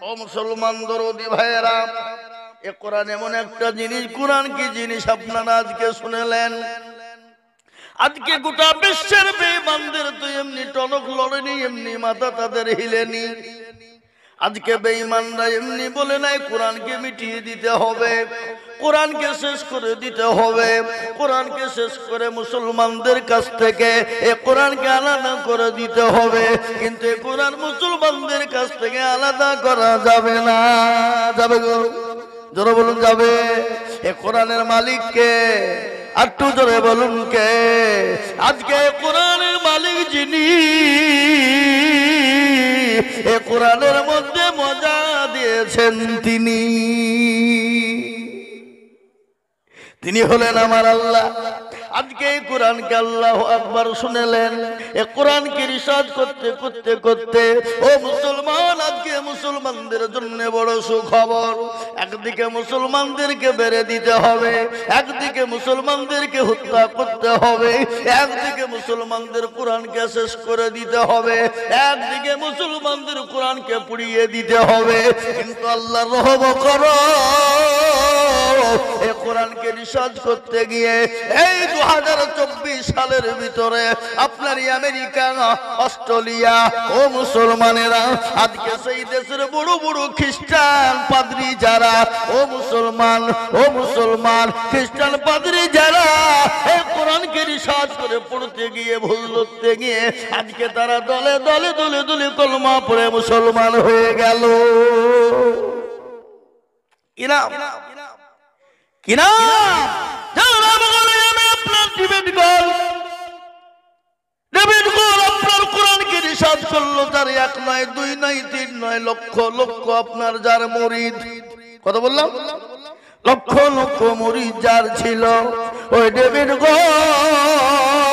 ও মুসলমান দরদি ভাইয়েরা, এ কোরআন এমন একটা জিনিস, কোরআন কি জিনিস আপনারা আজকে শুনলেন। আজকে গোটা বিশ্বের বেঈমানদের তো এমনি টনক লড়েনি, এমনি মাথা তাদের হিলেনি। আজকে বেঈমানরা এমনি বলে নাই কোরআনকে মিটিয়ে দিতে হবে, কোরআনকে শেষ করে দিতে হবে, কোরআনকে শেষ করে মুসলমানদের কাছ থেকে এ কোরআনকে আলাদা করে দিতে হবে। কিন্তু এ কোরআন মুসলমানদের কাছ থেকে আলাদা করা যাবে না। যাবে গো, জোরে বলুন যাবে। এ কোরআনের মালিক কে? একটু জোরে বলুন কে? আজকে কোরআনের মালিক যিনি, এ কোরআনের মধ্যে মজা দিয়েছেন তিনি, তিনি হলেন আমার আল্লাহ। আজকে এই কোরআনকে আল্লাহু আকবার শুনলেন। এ কোরআনকে রিসার্চ করতে করতে করতে ও মুসলমান, আজকে মুসলমানদের জন্য বড় সুখবর। একদিকে মুসলমানদেরকে বেড়ে দিতে হবে, একদিকে মুসলমানদেরকে হত্যা করতে হবে, একদিকে মুসলমানদের কোরআনকে শেষ করে দিতে হবে, একদিকে মুসলমানদের কোরআনকে পুড়িয়ে দিতে হবে। কিন্তু আল্লাহর রহম করো, এ কোরআনকে রিসার্চ করতে গিয়ে এই 2024 সালের ভিতরে আপনার আমেরিকা, অস্ট্রেলিয়া ও মুসলমানেরা, আজকে সেই দেশের বড় বড় খ্রিস্টান পাদ্রী যারা, ও মুসলমান খ্রিস্টান পাদ্রী যারা এই কোরআনকে রিসার্চ করে পড়তে গিয়ে, ভুল ধরতে গিয়ে আজকে তারা দলে দলে দলে দলে কলমা পড়ে মুসলমান হয়ে গেল। কিনা কিনা আপনার ডেভিড গোল আপনার কোরআনকে রিসার্চ করলো, তার 1 নয় 2 নয় 3 নয় লক্ষ লক্ষ আপনার যার মুরিদ, কথা বললাম, লক্ষ লক্ষ মুরিদ যার ছিল, ওই ডেভিড গোল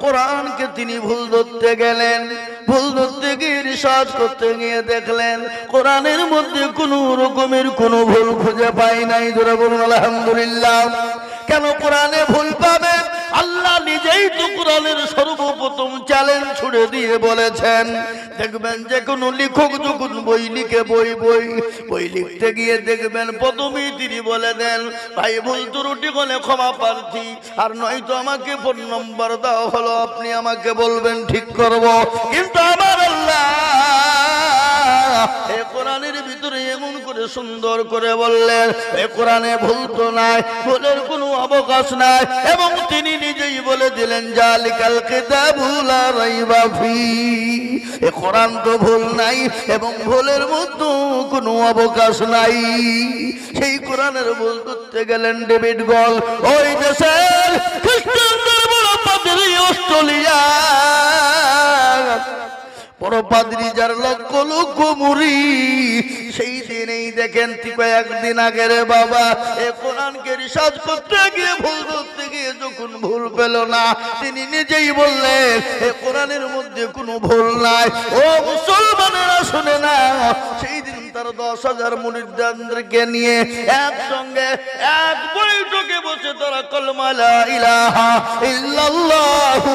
কোরআনকে তিনি ভুল ধরতে গেলেন। ভুল ধরতে গিয়ে রিসার্চ করতে গিয়ে দেখলেন কোরআনের মধ্যে কোনো রকমের কোনো ভুল খুঁজে পাই নাই। ধরে বলুন আলহামদুলিল্লাহ। কেন কোরআনে ভুল পাবে? আল্লাহ নিজেই তো কোরআনের সর্বপ্রথম চ্যালেঞ্জ ছুড়ে দিয়ে বলেছেন, দেখবেন যে কোনো লেখক যখন বই লিখে, বই লিখতে গিয়ে দেখবেন প্রথমেই তিনি বলে দেন, ভাই ভুল ত্রুটি হলে ক্ষমা প্রার্থী, আর নয়তো আমাকে ফোন নম্বর দেওয়া হলো, আপনি আমাকে বলবেন ঠিক করব। কিন্তু আমার আল্লাহ এ কোরআনের ভিতরে এমন করে সুন্দর করে বললেন, এ কোরআনে ভুল তো নাই, ভুলের কোনো অবকাশ নাই, এবং তিনি নিজেই বলে দিলেন, জালিকাল কিতাবু লা রাইবা ফি, এ কোরআন তো ভুল নাই এবং ভুলের মধ্যে কোনো অবকাশ নাই। সেই কোরআনের ভুল করতে গেলেন ডেভিড গোল, ওই দেশের খ্রিস্টানদের বড় পাদ্রী, অস্ট্রেলিয়া বড় পাদ্রী যার লক্ষ লক্ষ মুরিদ, সেই দিনেই দেখেন কয়েকদিন আগে রে বাবা, এ কোরআনকে রিসার্চ করতে গিয়ে, ভুল ধরতে গিয়ে যখন ভুল পেল না, তিনি নিজেই বললেন এ কোরআনের মধ্যে কোনো ভুল নাই। ও মুসলমানেরা শুনে না, সেই দিন তার 10,000 মুরিদদেরকে নিয়ে একসঙ্গে এক বৈঠকে বসে তারা কলমা লা ইলাহা ইল্লাল্লাহু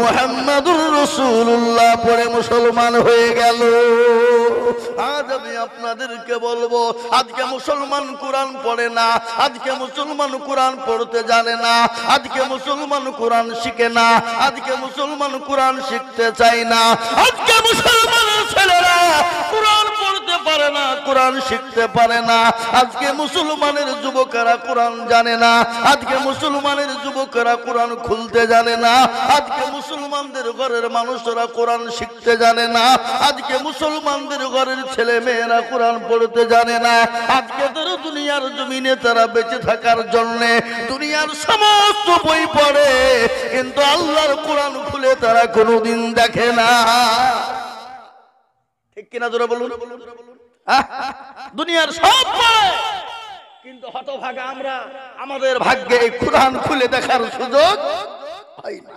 মুহাম্মাদুর রাসূলুল্লাহ পড়ে মুসলমান হয়ে গেল। আজ আমি আপনাদেরকে বলবো, আজকে মুসলমান কোরআন পড়ে না, আজকে মুসলমান কোরআন পড়তে জানে না, আজকে মুসলমান কোরআন শিখে না, আজকে মুসলমান কোরআন শিখতে চায় না, আজকে মুসলমানের ছেলেরা কোরআন পড়তে পারে না, কোরআন শিখতে পারে না, আজকে মুসলমানের যুবকেরা কোরআন জানে না, আজকে মুসলমানের যুবকেরা কোরআন খুলতে জানে না, আজকে মুসলমানদের ঘরের মানুষরা কোরআন শিখতে জানে না, আজকে মুসলমানদের ঘরের ছেলে মেয়েরা কোরআন পড়তে জানে না। আজকে তারা দুনিয়ার জমিনে তারা বেঁচে থাকার জন্য দুনিয়ার সমস্ত বই পড়ে, কিন্তু আল্লাহর কোরআন খুলে তারা কোনোদিন দেখে না। ঠিক কিনা জোরে বলুন? দুনিয়ার সব পড়ে, কিন্তু হতভাগা আমরা, আমাদের ভাগ্যে এই কোরআন খুলে দেখার সুযোগ হয় না।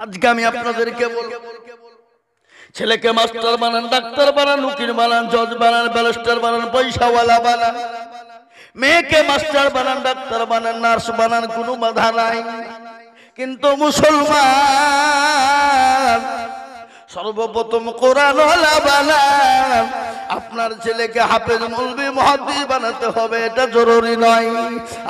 আজকে আমি আপনাদেরকে বলবো, ছেলেকে মাস্টার বানান, ডাক্তার বানান, উকিল বানান, জজ বানান, ব্যারিস্টার বানান, পয়সাওয়ালা বানান, মেয়েকে মাস্টার বানান, ডাক্তার বানান, নার্স বানান, কোনো বাধা নাই। কিন্তু মুসলমান সর্বপ্রথম কোরআনওয়ালা বানান। আপনার ছেলেকে হাফেজ মৌলবি মুহাদ্দিস বানাতে হবে এটা জরুরি নয়।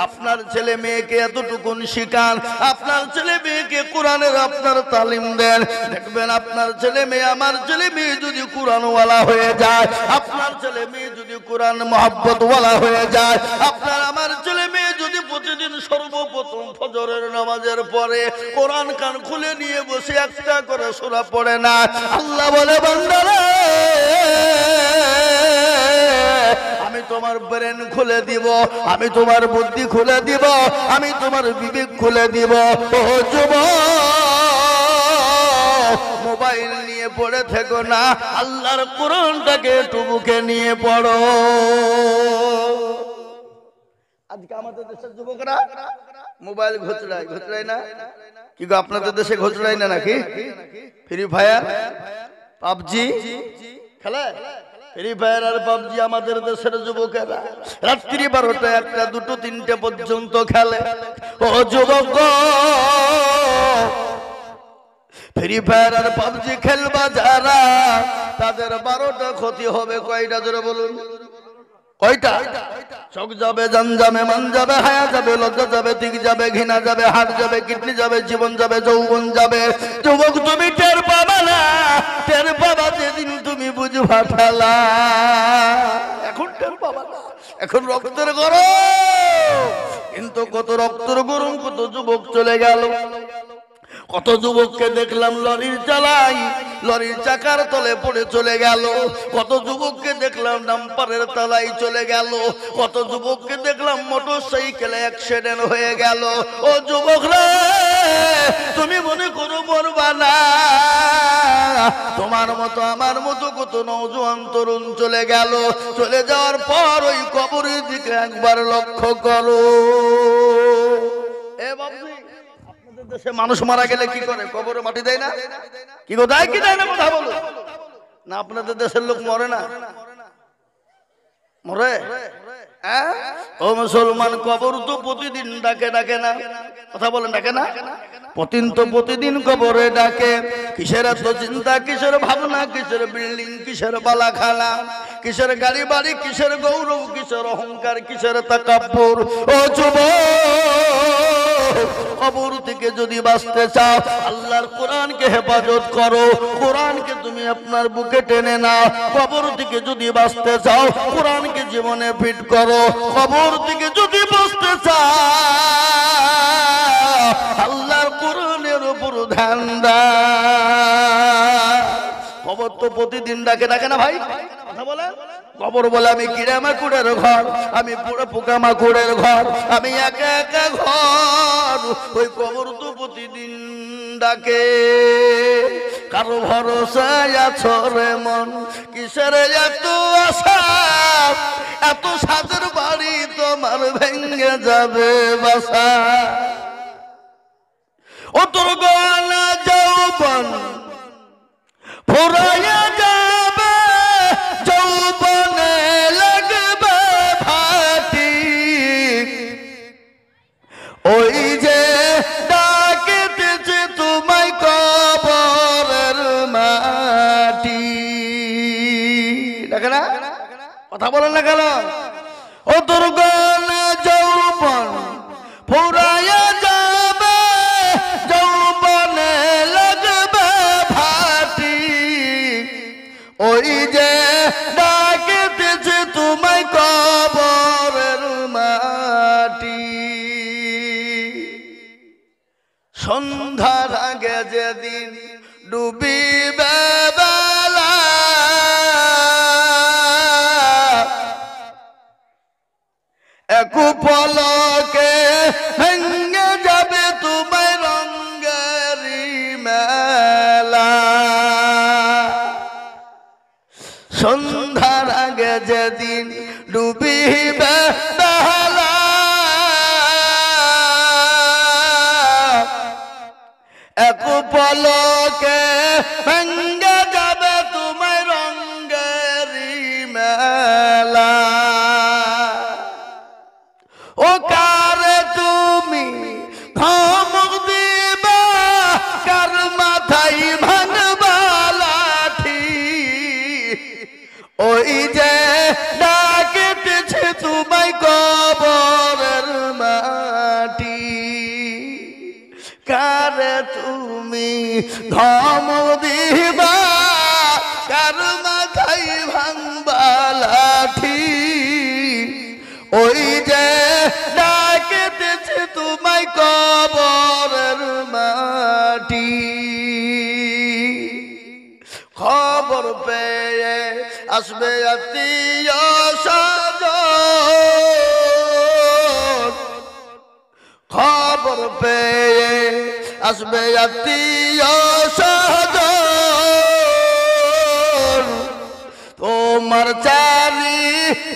আপনার ছেলে মেয়েকে এতটুকুন শিখান, আপনার ছেলে মেয়েকে কোরআনের আপনার তালিম দেন। দেখবেন আপনার ছেলে মেয়ে, আমার ছেলে মেয়ে যদি কোরআনওয়ালা হয়ে যায়, আপনার ছেলে মেয়ে যদি কোরআন মহব্বতওয়ালা হয়ে যায়, আপনার আমার ছেলে মেয়ে যদি প্রতিদিন সর্বপ্রথম ফজরের নামাজের পরে কোরআন কান খুলে নিয়ে বসে একটা করে সূরা পড়ে না, আল্লাহ বলে বান্দারে আমি তোমার ব্রেন খুলে দিব, আমি তোমার বুদ্ধি খুলে দিব, আমি তোমার বিবেক খুলে দিব। ও যুবক, মোবাইল নিয়ে পড়ে থেকো না, আল্লাহর কোরআনটাকে একটু বুকে নিয়ে পড়ো। আজকে আমাদের দেশের যুবকরা মোবাইল ঘোচড়ায় না কি গো? আপনাদের দেশে ঘোচড়ায় না নাকি? ফ্রি ফায়ার পাবজি খেলে, ফ্রি ফায়ার আর পাবজি আমাদের দেশের যুবকেরা রাত্রি 12টা 1টা 2টো 3টে পর্যন্ত খেলে। ও যুবক, ফ্রি ফায়ার আর পাবজি খেলবা যারা, তাদের 12টা ক্ষতি হবে। কয়টা জোরে বলুন? কয়টা? চোখ যাবে, জান যাবে, মান যাবে, হায়া যাবে, লজ্জা যাবে, দিক যাবে, ঘৃণা যাবে, হাত যাবে, কিডনি যাবে, জীবন যাবে, যৌবন যাবে। যুবক তুমি টের পাবা না, টের পাবা যেদিন তুমি বুঝবা ঠেলা। এখন টের পাবা না, এখন রক্তের গরম। কিন্তু কত রক্তের গরম, কত যুবক চলে গেল। কত যুবককে দেখলাম লরির চালাই, লরির চাকার তলে পড়ে চলে গেল। কত যুবককে দেখলাম ডাম্পারের তলায় চলে গেল। কত যুবককে দেখলাম মোটর সাইকেলে অ্যাক্সিডেন্ট হয়ে গেল। ও যুবকরা, তুমি মনে করো মরবা না, তোমার মতো আমার মতো কত নওজোয়ান তরুণ চলে গেল। চলে যাওয়ার পর ওই কবরের দিকে একবার লক্ষ্য করো। এ বাবু, দেশে মানুষ মারা গেলে কি করে? কবরে মাটি দেয় না? কি গো, দেয় কি দেয় না? কথা বলো না। আপনাদের দেশের লোক মরে না? মরে? ও মুসলমান, কবর তো প্রতিদিন ডাকে, ডাকে না? কথা বলেন, ডাকে না? প্রতিদিন কবরে ডাকে। কিসের এত চিন্তা, কিসের ভাবনা, কিসের বিল্ডিং, কিসের বালাখানা, কিসের গাড়ি বাড়ি, কিসের গৌরব, কিসের অহংকার, কিসের তাকাব্বুর। ও যুবক, কবর থেকে যদি বাঁচতে চাও, আল্লাহর কোরআনকে হেফাজত করো, কোরআনকে তুমি আপনার বুকে টেনে নাও। কবর থেকে যদি বাঁচতে চাও, কোরআনকে জীবনে ফিট করো। কবর থেকে যদি বাঁচতে চাও, আল্লাহর কোরআনের উপর ধ্যান দাও। কবর তো প্রতিদিন ডাকে, ডাকে না ভাই? কথা বলে। কবর বলে আমি কিরামাকুড়ের ঘর, আমি পুরো পোকামাকুড়ের ঘর, আমি একা একা ঘর। ওই কবর তো প্রতিদিন ডাকে। কারো ভরসায় আছো রে মন, কিসের এত আশা, এত সাজের বাড়ি তোমার ভেঙে যাবে বাসা। ও তোর গলা যৌবন ফুরাইয়া যাবে, যৌবনে লাগবে ভাটি। ওই যে ডাকিতেছে তোমায় কবরের মাটি। দেখে না? কথা বলেন না কেন? ও তোর গলা যৌবন ফুরাইয়া যাবে, যৌবনে লাগবে ভাটি। ওই যে ডাকিতেছে তোমায় কবরের মাটি। সন্ধ্যার আগে যেদিন ডুবিবে বেলা, এক পলকে ভেঙে যাবে তোমায় রঙ্গেরি মেলা। সন্ধ্যার আগে যেদিন ডুবিবে বেলা, এক পলকে ভেঙে যাবে তোমায় রঙ্গেরি মেলা। ও কারে তুমি ধমক দিবা, কার মাথায় ভাঙবা লাঠি। ওই যে ডাকিতেছে তোমায় কবরের মাটি, কারে তুমি ধমক দিবা, কার মাথায় ভাঙবা লাঠি। ওই যে ডাকিতেছে তোমায় কবরের মাটি, খবর পেয়ে আসবে আত্মীয় স্বজন, খবর পেয়ে আসবে আত্মীয় স্বজন। তোমার চারি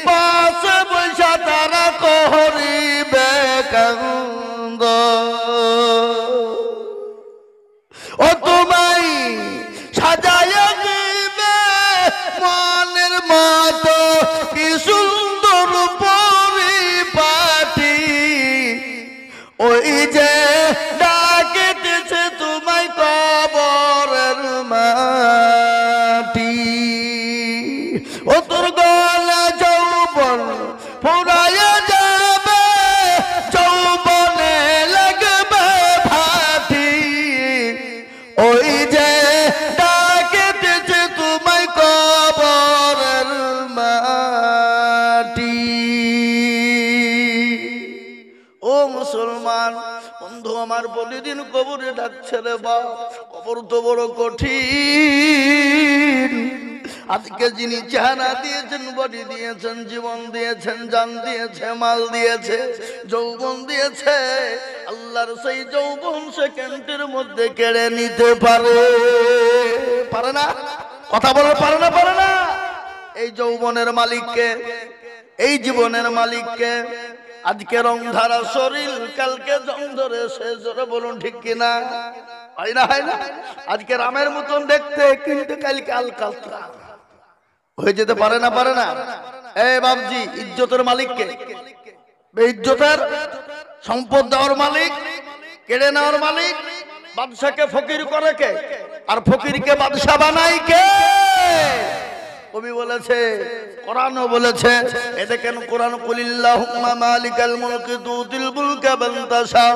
পাশে বৈশা তারা করিবে কান্দ, ও তোমায় সাজায় দিবে মনের মতো কি সুন্দর পরিপাটি। ওই যে ডাকিতেছে তোমায় কবরের মাটি, ও তোর গলা যৌবন ফুরাইয়া যাবে, যৌবনে লাগবে ভাটি। ওই যে ডাকিতেছে তোমায় কবরের মাটি। ও মুসলমান বন্ধু আমার, প্রতিদিন কবরে ডাকছে রে বাপ, কবর তো বড় কঠিন। আজকে যিনি চেহারা দিয়েছেন, বডি দিয়েছেন, জীবন দিয়েছেন, জান দিয়েছে, মাল দিয়েছে, যৌবন দিয়েছে, আল্লাহর সেই যৌবন সেকেন্ডের মধ্যে কেড়ে নিতে পারে, পারে না? কথা বলে পারে না? পারে না? এই যৌবনের মালিককে, এই জীবনের মালিককে। আজকে রং ধারা শরীর, কালকে জং ধরে সে জোরে বলুন ঠিক কিনা? হয় না? হয় না? আজকে রামের মতন দেখতে, কিন্তু কালকে আলকাতরা হয়ে যেতে পারে না? পারে না? এই বাবজি, ইজ্জতের মালিককে, ইজ্জতের সম্পদ দেওয়ার মালিক, কেড়ে নেওয়ার মালিক, বাদশাকে ফকির করে কে, আর ফকিরকে বাদশা বানাই কে? কবি বলেছে, কোরআনও বলেছে, এ দেখেন কোরআন, কুলিল্লাহুম্মা মালিকাল মুলকি তুতিল মুলকা মান তাশা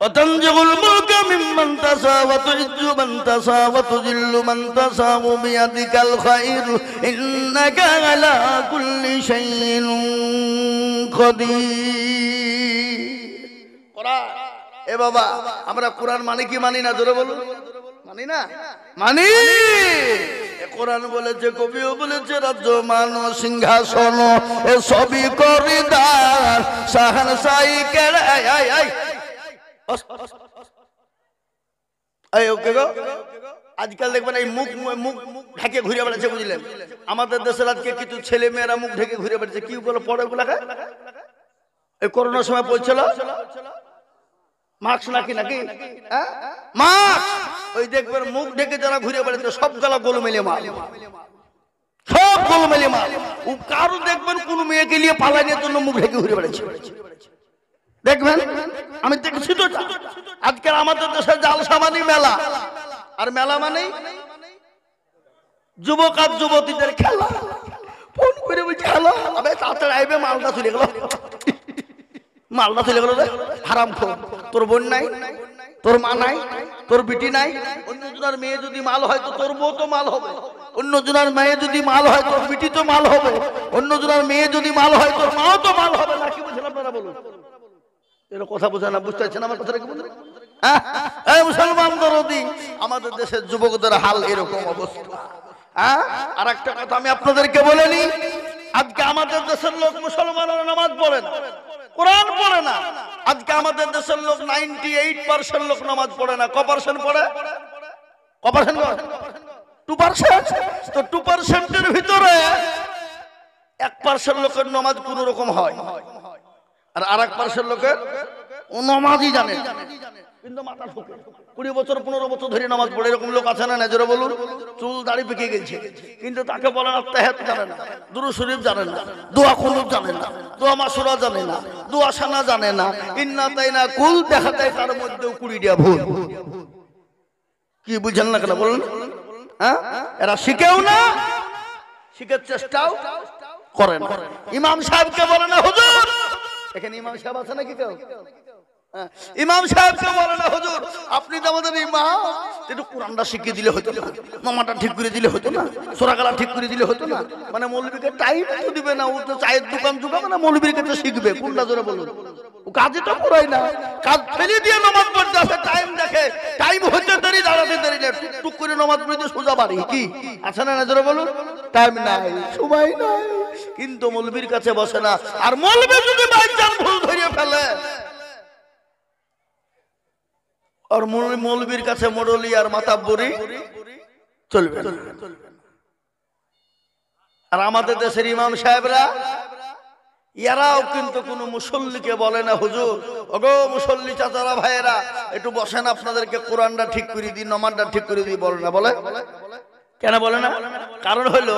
ওয়া তানজিউল মুলকা মিম্মান তাশা ওয়া তুইজ্জু মান তাশা ওয়া তুযিল্লু মান তাশা বিয়াদিকাল খায়র ইন্নাকা আলা কুল্লি শাইইন কাদির। কোরআন। এ বাবা, আমরা কোরআন মানি কি মানি না? জোরে বলুন। মানি না? মানি। কোরআন বলেছে, কবিও বলেছে, রাজ্য মানো সিংহাসন এ সবই করিদার শাহনশাহী কেড়ে। আজকাল দেখবেন এই মুখ মুখ ঢেকে ঘুরে বেড়াচ্ছে, বুঝলেন? আমাদের দেশের আজকে কিছু ছেলে মেয়েরা মুখ ঢেকে ঘুরে বেড়াচ্ছে। কি বলে পড়ে ওগুলাকে? এই করোনার সময় বলছিল মাস্ক নাকি নাকি মাস্ক, ওই দেখবেন মুখ ঢেকে যারা ঘুরে বেড়াচ্ছে সব গলা গোলমেলে মাল, সব গোলমেলে মাল। ও কারো দেখবেন কোন মেয়েকে নিয়ে পালানোর জন্য মুখ ঢেকে ঘুরে বেড়াচ্ছে, দেখবেন। আমি দেখছি তো আজকাল আমাদের দেশে জালসা মানি মেলা, আর মেলা মানে যুবক আর যুবতীদের খেলা। ফোন করে বলছি, হ্যালো, আবে তাড়াতাড়ি আইবে, মালটা চলে গেল, মালটা চলে গেল রে হারাম খোর। তোর বোন নাই, তোর মা নাই, তোর বিটি নাই। অন্য জনের মেয়ে যদি মাল হয় তো তোর বউ তো মাল হবে, অন্য জনের মেয়ে যদি মাল হয় তোর বিটি তো মাল হবে, অন্য জনের মেয়ে যদি মাল হয় তোর মাও তো মাল হবে না। কি বুঝলেন আপনারা বলুন? এর কথা বোঝা না, বুঝতে পারছেন আমার কথাটা? কি বলুন? মুসলমান দরদি, আমাদের দেশের যুবকদের হাল এরকম অবস্থা। আর একটা কথা আমি আপনাদেরকে বলে নি, আজকে আমাদের দেশের লোক মুসলমানরা নামাজ পড়ে না, কোরআন পড়ে না। আজকে আমাদের দেশের লোক 98% লোক নামাজ পড়ে না। ক পার্সেন্ট পড়ে? ক পার্সেন্ট? 2%। তো 2%-এর ভিতরে 1% লোকের নামাজ কোন রকম হয়, আর 1% লোকের নামাজই জানে কিন্তু মাথা ঠুকে 20 বছর 15 বছর ধরে নামাজ পড়ে। এরকম লোক আছে না? নজরে বলুন। চুল দাড়ি পেকে গেছে, কিন্তু তাকে বলেন তাহাজ্জুদ জানে না, দুরূদ শরীফ জানে না, দোয়া কুনুত জানে না, দোয়া মাসুরা জানে না, দোয়া সানা জানে না, ইন্না তাইনা কুল দেখা দেয় তার মধ্যেও 20টা ভুল। কি বুঝেন না কেন বলুন? এরা শিখেও না, শিখার চেষ্টাও করেন। ইমাম সাহেবকে বলে না হুজুর, এখানে ইমাম সাহেব আছে নাকি কেউ? ইমাম সাহেবকে বলে না হুজুর আপনি তো আমাদের ইমাম, একটু কোরআনটা শিখিয়ে দিলে হতো না, মামাটা ঠিক করে দিলে হতো না, সোরাগালা ঠিক করে দিলে হতো না। মানে মৌলবীকে টাইম তো দিবে না, ও তো চায়ের দোকান যুগা মানে মৌলবীর কাছে শিখবে। কোনটা জোরে বলুন, ও কাজে তো করাই না, কাজ ফেলে দিয়ে নামাজ পড়তে আসে, টাইম দেখে, টাইম হতে দেরি দাঁড়াতে দেরি না, টুকটুক করে নামাজ পড়তে সোজা বাড়ি কি আছে না? জোরে বলুন, টাইম নাই, সময় নাই, কিন্তু মৌলবীর কাছে বসে না। আর মৌলবী যদি বাইচান ভুল ধরিয়ে ফেলে, আর মৌলবীর কাছে মোড়লি আর মাতাব্বরি চলবে। আর আমাদের দেশের ইমাম সাহেবরা এরাও কিন্তু কোন মুসল্লিকে বলে না হুজুর ওগো মুসল্লি চাচারা ভাইয়েরা একটু বসেন, আপনাদেরকে কোরআনটা ঠিক করে দিই, নামাজটা ঠিক করে দিই, বলে না। বলে কেন বলে না? কারণ হলো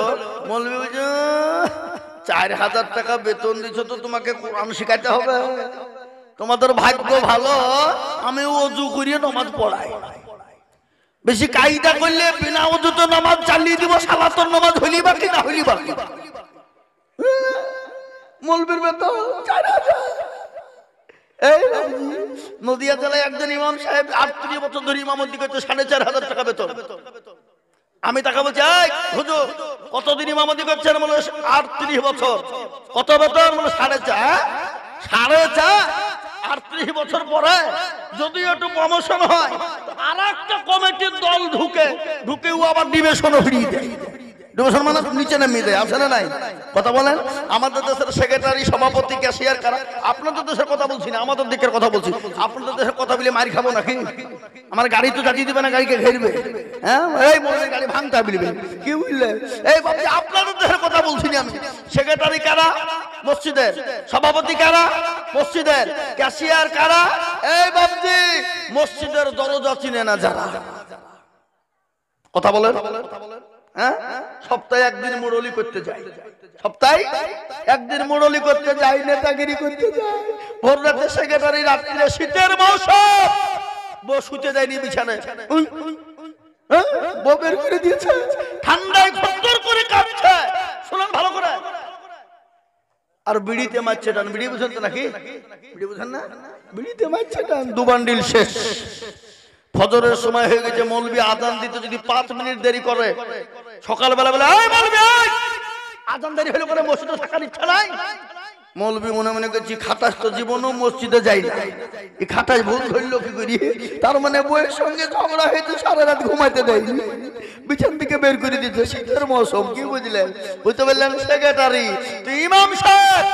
মৌলবী 4000 টাকা বেতন দিচ্ছ তো তোমাকে কোরআন শিখাইতে হবে। তোমাদের ভাগ্য ভালো আমি ওযু করিয়ে নামাজ পড়াই, বেশি কায়দা করলে বিনা ওযুতে নামাজ চালিয়ে দিব, সালাতের নামাজ হইলি বা কি না হইলি বা কি। মৌলবীর বেতন 4000। এই নদিয়া জেলায় একজন ইমাম সাহেব 38 বছর ধরে ইমামতি করতে 4500 টাকা বেতন। আমি তাকে বলছি এই হুজুর কতদিন ইমামতি করছেন? বলে 38 বছর। কত বেতন? বলে 4.5। 38 বছর পরে যদি একটু প্রমোশন হয় আর একটা কমিটির দল ঢুকে ও আবার ডিভিশন ফিরিয়ে দেয়। ডিভিশন মানে নিচে নামিয়ে দেয়, আছে না নাই? কথা বলেন। আমাদের দেশের সেক্রেটারি, সভাপতি, ক্যাশিয়ার কারা? আপনাদের দেশের কথা বলছি না, আমাদের দিকের কথা বলছি। আপনাদের দেশের কথা বলে মার খাবো নাকি? আমার গাড়ি তো জাতিয়ে দিবে না, গাড়িকে ঘেরবে। হ্যাঁ এই মনের গাড়ি ভাঙতে বলবে কি বুঝলে? এই বাবা আপনাদের দেশের কথা বলছি না আমি। সেক্রেটারি কারা? মসজিদের। সভাপতি কারা? মসজিদের। ক্যাশিয়ার কারা? এই বাবজি মসজিদের দরজা চিনে না যারা। কথা বলেন। হ্যাঁ সপ্তাহে একদিন মুরলি করতে যায়, সপ্তাহে একদিন মুরলি করতে যায়, নেতাগিরি করতে যায়। ভোর রাতে সেক্রেটারি, রাত্রিরে শীতের মৌসুম বউ শুতে দেয়নি বিছানায়, বউ বের করে দিয়েছে, ঠান্ডায় থরথর করে কাঁপছে। শুনুন ভালো করে। আর বিড়িতে মারছে টান। বিড়ি বুঝেন তো নাকি? বিড়ি বুঝেন না? বিড়িতে মারছে টান। 2 বান্ডিল শেষ। ফজরের সময় হয়ে গেছে, মৌলবী আজান দিতে যদি 5 মিনিট দেরি করে, সকালবেলা বলে এই মৌলবী আজান দেরি হলে পরে মসজিদে থাকার ইচ্ছা নাই। মৌলবী মনে মনে করছি খাটাস তো জীবনও মসজিদে যাই না, এই খাটাস ভুল ধরল কি করি? তার মানে বইয়ের সঙ্গে ঝগড়া হয়েছে, সারা রাত ঘুমাইতে দেয়নি, বিছান থেকে বের করে দিচ্ছে। শীতের মৌসুম, কি বুঝলেন? বুঝতে পারলেন? সেক্রেটারি তো ইমাম সাহেব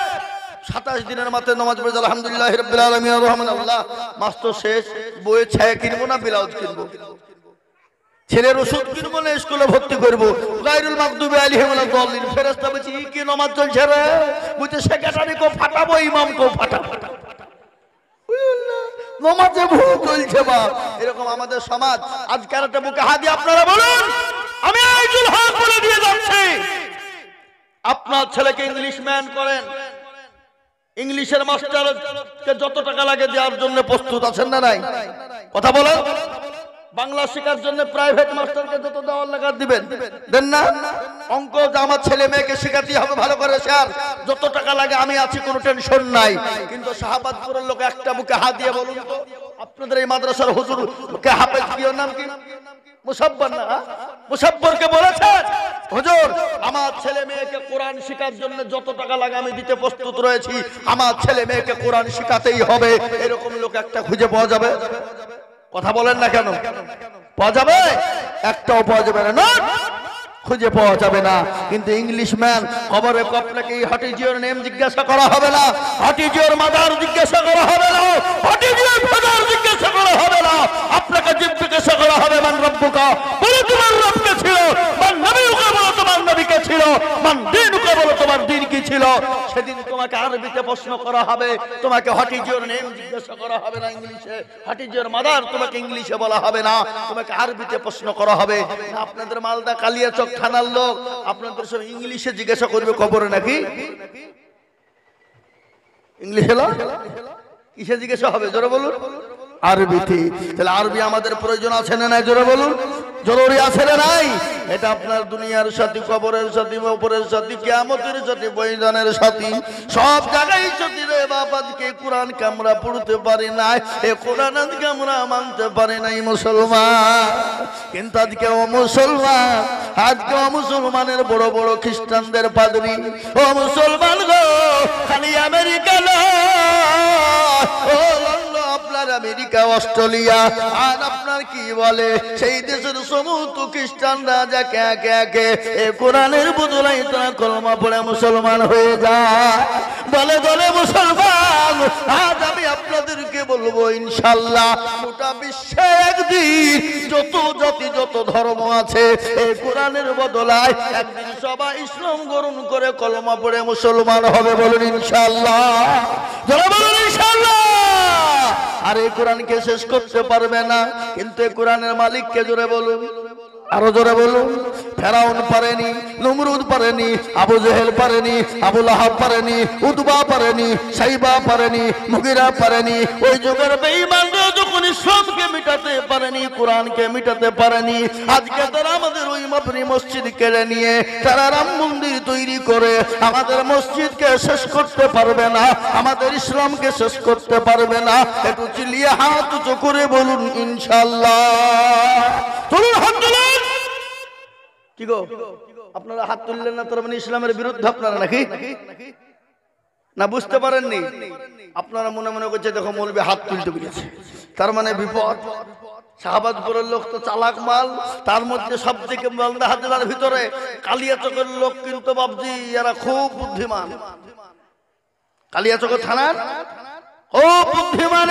27 দিনের মাথায় নামাজ পড়ে আলহামদুলিল্লাহ রাব্বিল আলামিন আর রহমান আল্লাহ। মাস তো শেষ, বইয়ে ছায়া কিনবো না ব্লাউজ কিনবো, ছেলের ওষুধ কিনবো না স্কুলে ভর্তি করবো, গায়রুল মাগদুবি আলাইহিম ওয়ালা দাল্লিন। ফেরেশতা বলছে কি নামাজ চলছে রে? বুঝতে সেক্রেটারি কো ফাটাবো, ইমাম কো ফাটাবো, নামাজে ভুল চলছে বাপ। এরকম আমাদের সমাজ। আজকাল একটা বুকে হাত দিয়ে আপনারা বলুন, আমি আইজুল হক বলে দিয়ে যাচ্ছি, আপনার ছেলেকে ইংলিশ ম্যান করেন, ইংলিশের মাস্টারকে যত টাকা লাগে দেওয়ার জন্য প্রস্তুত আছেন না নাই? কথা বলেন। বাংলা শেখার জন্য প্রাইভেট মাস্টারকে যত দেওয়ার লাগা দিবেন, দেন না? অঙ্ক আমার ছেলে মেয়েকে শেখাতে হবে ভালো করে, স্যার যত টাকা লাগে আমি আছি, কোনো টেনশন নাই। কিন্তু শাহাবাদপুরের লোক একটা বুকে হাত দিয়ে বলুন তো, আপনাদের এই মাদ্রাসার হুজুর কে হাফেজ কি ওর নাম কি? মুসাব্বর না? মুসাব্বরকে বলেছেন হুজুর আমার ছেলে মেয়েকে কোরআন শেখার জন্য যত টাকা লাগে আমি দিতে প্রস্তুত রয়েছি, আমার ছেলে মেয়েকে কোরআন শেখাতেই হবে। এরকম লোক একটা খুঁজে পাওয়া যাবে? কথা বলেন না কেন? পাওয়া যাবে? একটাও পাওয়া যাবে না, খুঁজে পাওয়া যাবে না। কিন্তু ইংলিশ ম্যান খবরে আপনাকে হটিজিওর নেম জিজ্ঞাসা করা হবে না, হটিজিওর মাদার জিজ্ঞাসা করা হবে না, হটিজিওর ফাদার জিজ্ঞাসা করা হবে না। আপনাকে জিজ্ঞাসা করা হবে মান রব্বুকা, বলে তোমার রব কে ছিল, মান নবীকে বলো তোমার নবী কে ছিল, মান দ্বীনুকা বলো তোমার দ্বীন কি ছিল। সেদিন তোমাকে আরবিতে প্রশ্ন করা হবে, তোমাকে হটিজিওর নেম জিজ্ঞাসা করা হবে না ইংলিশে, হটিজিওর মাদার তোমাকে ইংলিশে বলা হবে না, তোমাকে আরবিতে প্রশ্ন করা হবে। আপনাদের মালদা কালিয়াচক থানার লোক আপনাদের সব ইংলিশে জিজ্ঞাসা করবে কবরে নাকি? ইংলিশে কিসে জিজ্ঞাসা হবে? জোরে বলুন। আরবিতে। তাহলে আরবি আমাদের প্রয়োজন আছে না নাই? জোরে বলুন। জরুরি আছে না নাই? এটা আপনার দুনিয়ার সাথী, কবরের সাথী, উপরের সাথী, কিয়ামতের সাথী, ময়দানের সাথী, সব জায়গায় সাথী রে বাপ। আজকে কোরআনকে আমরা পড়তে পারি নাই, এ কোরআন আজকে আমরা মানতে পারি নাই মুসলমান। কিন্তু আজকে ও মুসলমান, আজকে ও মুসলমানের বড় বড় খ্রিস্টানদের পাদ্রী, ও মুসলমান গো, খালি আমেরিকা ও আপনার আমেরিকা, অস্ট্রেলিয়া, আর আপনার কি বলে সেই দেশের সমস্ত খ্রিস্টানরা যাকে একে একে এ কোরআনের বদলাই তারা কলমা পড়ে মুসলমান হয়ে যায়। বলে বলে মুসলমান, আজ আমি আপনাদেরকে বলবো ইনশাল্লাহ গোটা বিশ্বে একদিন যত জাতি যত ধর্ম আছে এই কোরআনের বদলায় একদিন সবাই ইসলাম গ্রহণ করে কলমা পড়ে মুসলমান হবে। বলুন ইনশাল্লাহ, যারা বলুন ইনশাল্লাহ। আর এই কোরআনকে শেষ করতে পারবে না, কিন্তু এই কোরআনের মালিককে জোরে বলুন, আরো জোরে বলুন। ফেরাউন পারেনি, নমরুদ পারেনি, আবু জেহেল পারেনি, আবু লাহাব পারেনি, উতবা পারেনি, সাইবা পারেনি, মুগিরা পারেনি। ওই যুগের বেঈমানরা যখন ইসলামকে মিটাতে পারেনি, কোরআনকে মিটাতে পারেনি, আজকে তারা আমাদের ওই মাপরি মসজিদ কেড়ে নিয়ে তারা রাম মন্দির তৈরি করে আমাদের মসজিদকে শেষ করতে পারবে না, আমাদের ইসলামকে শেষ করতে পারবে না। একটু চিল্লিয়ে হাত উঁচু করে বলুন ইনশাআল্লাহ। চলুন হাত তুলুন। কি গো আপনারা হাত তুললেন না, তার মানে ইসলামের বিরুদ্ধে আপনারা নাকি? না বুঝতে পারেননি? আপনারা মনে মনে করছে দেখো মৌলবি হাত তুলতে পেরেছে, তার মানে বিপদ। শাহবাজপুরের লোক তো চালাক মাল, তার মধ্যে সব থেকে মালদা হাজার ভিতরে কালিয়াচকের লোক কিন্তু বাবজি এরা খুব বুদ্ধিমান। কালিয়াচকের থানার ও বুদ্ধিমান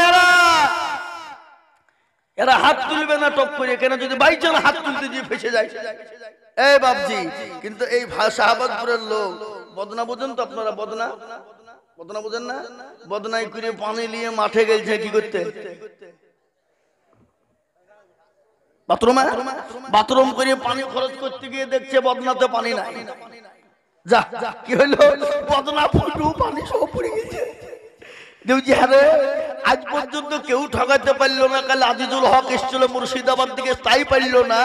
এরা হাত তুলবে না টপ করে, কেন যদি বাইচান হাত তুলতে দিয়ে ফেসে যায় এই বাবজি। কিন্তু এই শাহবাজপুরের লোক বদনা বোঝেন তো আপনারা? বদনা বদনা বোঝেন না? বদনাই করে পানি নিয়ে মাঠে গেছে কি করতে? বাথরুমে বাথরুম করে পানি খরচ করতে গিয়ে দেখছে বদনাতে পানি নাই। যা কি হইলো, বদনা ফুটু পানি সব পড়ে গেছে। আজ পর্যন্ত কেউ ঠকাতে পারলো না। কাল আজিজুল হক এসেছিল মুর্শিদাবাদ থেকে, তাই পারলো না।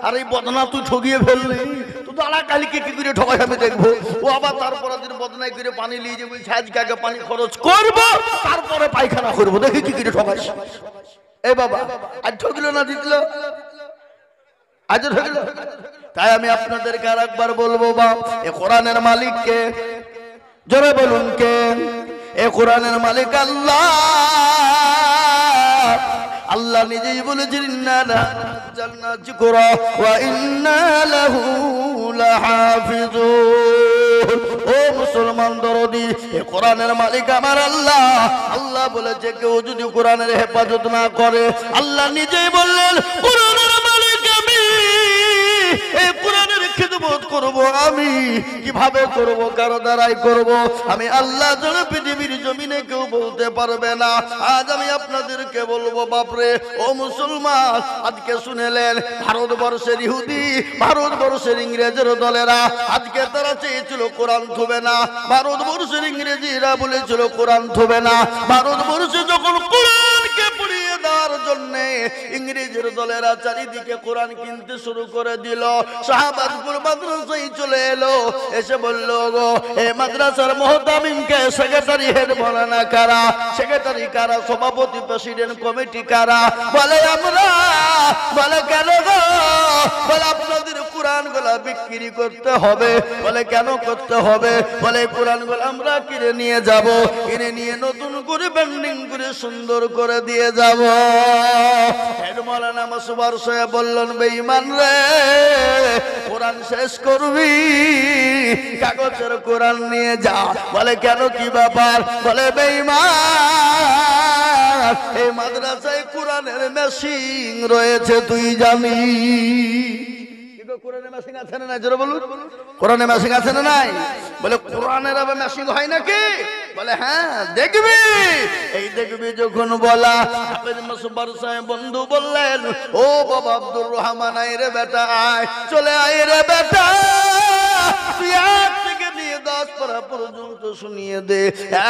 আর এই বদনা তুই ঠকিয়ে ফেললি, তুই তো আলাকালিকে কি করে ঠকাই আমি দেখবো। ও আবার তারপরে দিন বদনাই করে পানি নিয়ে যে বলছে আজকে আগে পানি খরচ করবো তারপরে পায়খানা করবো, দেখি কি করে ঠকাইস। এই বাবা আজ ঠকলো না, জিতল আজ ঠকলো। তাই আমি আপনাদেরকে আর একবার বলবো, বাপ এ কোরআনের মালিককে জোরে বলুন কে? এ কোরআনের মালিক আল্লাহ। আল্লাহ নিজেই বলেছেন ইন্না নাযালনা যিকরা ওয়া ইন্না লাহু লাহাফিজুন। ও মুসলমান দরদি, এ কোরআনের মালিক আমার আল্লাহ। আল্লাহ বলেছে কেউ যদি কোরআনের হেফাজত না করে, আল্লাহ নিজেই বললেন কোরআনের মালিক আমি, এই কোরআনের খিদমত করব আমি। কিভাবে করব, কার দ্বারাই করব? আমি আল্লাহ ছাড়া পৃথিবীর জমিনে কেউ বলতে পারবে না। আজ আমি আপনাদেরকে বলবো বাপরে ও মুসলমান, আজকে শুনেলেন ভারতবর্ষের ইহুদি, ভারতবর্ষের ইংরেজের দলেরা আজকে তারা চেয়েছিল কোরআন থুবে না। ভারতবর্ষের ইংরেজিরা বলেছিল কোরআন থুবে না। ভারতবর্ষে যখন কোরআনকে পড়িয়ে দেওয়ার জন্য ইংরেজের দলেরা চারিদিকে কোরআন কিনতে শুরু করে দিল, শাহবাজপুর মাদ্রাসায় চলে এলো, এসে বলল গো এ মাদ্রাসার মুহতামিমকে সেক্রেটারি হেড মৌলানা কারা, সেক্রেটারি কারা, সভাপতি প্রেসিডেন্ট কমিটি কারা? বলে আমরা। বলে কেন গো? বলে আপনাদের কোরআন গুলা বিক্রি করতে হবে। বলে কেন করতে হবে? বলে কোরআন গুলা আমরা কিনে নিয়ে যাব, কিনে নিয়ে নতুন করে ব্যান্ডিং করে সুন্দর করে দিয়ে যাব। হেড মৌলানা মাসুবার সাহেব বললেন বেঈমান রে, কোরআন শেষ করবি, কাগজের কোরআন নিয়ে যা। বলে কেন, কি ব্যাপার? বলে বেঈমান এই মাদ্রাসায় কোরআনের মেশিন রয়েছে তুই জানি। কোরআনের মেশিন আছে না নাই? জোরে বলুন, কোরআনের মেশিন আছে না নাই? বলে কোরআনের আবার মেশিন হয় নাকি? বলে হ্যাঁ দেখবি। এই দেখবি যখন বলা, হাফেজ মাসুবার সাহেব বন্ধু বললেন ও বাবা আব্দুর রহমান আয় রে বেটা, আয় চলে আয় রে বেটা, তুই 1 থেকে নিয়ে 10 পড়া পর্যন্ত শুনিয়ে দে।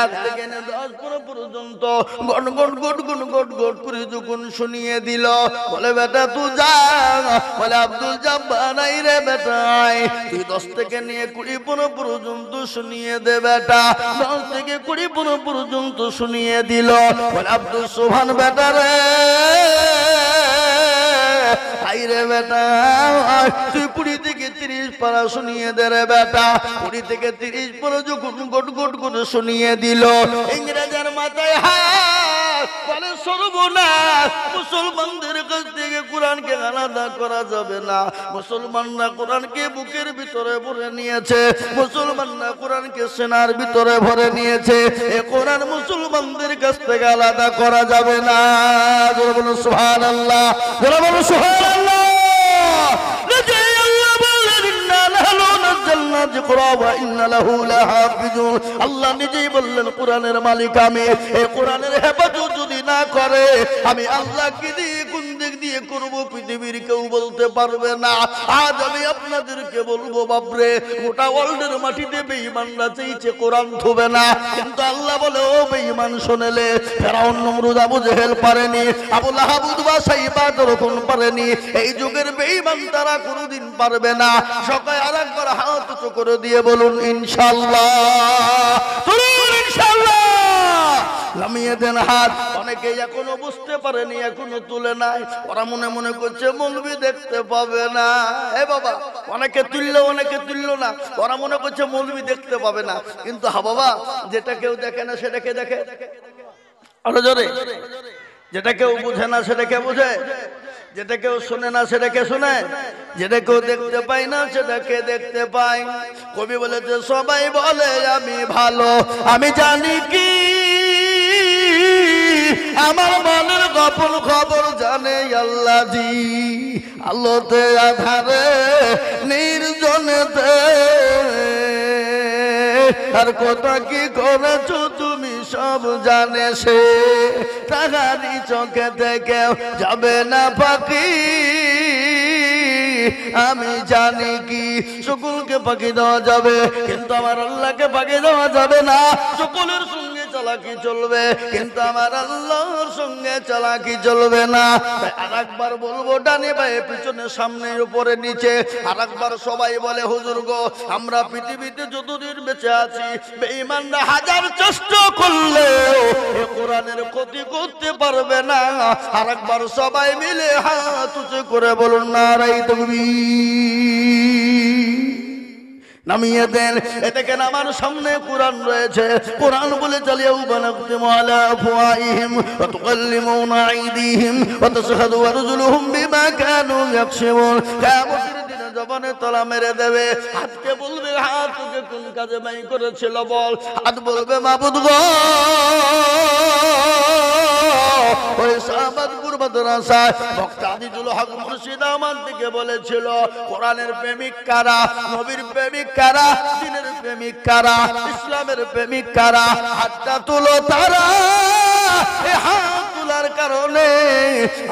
1 থেকে 10 পর্যন্ত goat goat goat goat goat goat করে যখন শুনিয়ে দিল, বলে বেটা তুই যা। বলে আব্দুল জব্বার নাই রে বেটা, তুই 10 থেকে নিয়ে 20 পর্যন্ত শুনিয়ে দে বেটা। 10 থেকে 20 পর্যন্ত শুনিয়ে দিল। বলে আব্দুল সোহান বেটা রে, আইরে বেটা তুই 20 থেকে 30 পারা শুনিয়ে দে রে বেটা। 20 থেকে 30 পরে যখন গট গট করে শুনিয়ে দিল, ইংরেজের মাথায় হাত, বলে সর্বনাশ, মুসলমানদের কাছ থেকে কোরআনকে আলাদা করা যাবে না। মুসলমানরা কোরআনকে বুকের ভিতরে ভরে নিয়েছে, মুসলমানরা কোরআনকে সেনার ভিতরে ভরে নিয়েছে। এ কোরআন মুসলমানদের কাছ থেকে আলাদা করা যাবে না। জোরে বলুন সুবহানাল্লাহ, জোরে বলুন সুবহানাল্লাহ। আল্লাহ নিজেই বললেন কোরআনের মালিক আমি। এই কোরআনের হেফাজত যদি না করে আমি আল্লাহ কি দিয়ে কোন দিক দিয়ে করব পৃথিবীর কেউ বলতে পারবে না। আজ আমি আপনাদেরকে বলবো বাপরে, গোটা ওয়ার্ল্ডের মাটিতে বেঈমানরা চাইছে কোরআন থুবে না, কিন্তু আল্লাহ বলে ও বেঈমান শুনেলে, ফেরাউন নমরুদ আবু জেহেল পারেনি, আবু লাহাব উতবা সাইবা তখন পারেনি। এই যুগের বেঈমান তারা কোনোদিন পারবে না। সবাই আরেকবার হাত উঁচু করে দিয়ে বলুন ইনশাআল্লাহ, বলুন ইনশাআল্লাহ। নামিয়ে দেন হাত। অনেকে এখনো বুঝতে পারেনি, এখনো তুলে নাই। ওরা মনে মনে করছে মৌলবি দেখতে পাবে না। এ বাবা, অনেকে তুললো অনেকে তুললো না। ওরা মনে করছে মৌলবি দেখতে পাবে না, কিন্তু হা বাবা, যেটা কেউ দেখে না সেটাকে দেখে। আরো জোরে, যেটা কেউ বুঝে না সেটাকে বুঝে, যেটা কেউ শুনে না সেটাকে শুনে, যেটা কেউ দেখতে পাই না সেটাকে দেখতে পাই। কবি বলেছে সবাই বলে আমি ভালো, আমি জানি কি আমার মনের গোপন খবর জানে আল্লাহ জি। আলোতে আধারে নির্জনেতে আর কথা কি করেছো তুমি সব জানে সে। তাহারি চোখে থেকে যাবে না পাখি, আমি জানি কি সকলকে পাখি দেওয়া যাবে, কিন্তু আমার আল্লাহকে পাখি দেওয়া যাবে না। সকলের সঙ্গে চালাকি চলবে, কিন্তু আমার আল্লাহর সঙ্গে চালাকি চলবে না। আরেকবার বলবো, ডানে বায়ে পিছনে সামনে উপরে নিচে। আরেকবার সবাই বলে হুজুর গো, আমরা পৃথিবীতে যতদিন বেঁচে আছি বেঈমানরা হাজার চেষ্টা করলেও এ কোরআনের ক্ষতি করতে পারবে না। আরেকবার সবাই মিলে হাত উঁচু করে বলুন নারায়ে তাকবীর। নামিয়ে দেন। এটাকে আমার সামনে কোরআন রয়েছে। কোরআন বলে চালিয়ে বানাকতিমু আলা আফওয়াহিহিম ওয়া তুকাল্লিমুনা আইদিহিম ওয়া তাশহাদু আরজুলুহুম বিমা কানু ইয়াকসিবুন। কিয়ামতের দিনে জবানে তলা মেরে দেবে। হাতকে বলবে হাত তোকে কোন কাজে ব্যয় করেছিল বল। হাত বলবে মাবুদ গো, ওই শাহবাজপুর মাদ্রাসায় বক্তা আজিজুল হক মুর্শিদ আমার দিকে বলেছিল কোরআনের প্রেমিক কারা, নবীর প্রেমিক কারা, দ্বীনের প্রেমিক কারা, ইসলামের প্রেমিক কারা, হাতটা তুলো তারা। এই হাত তোলার কারণে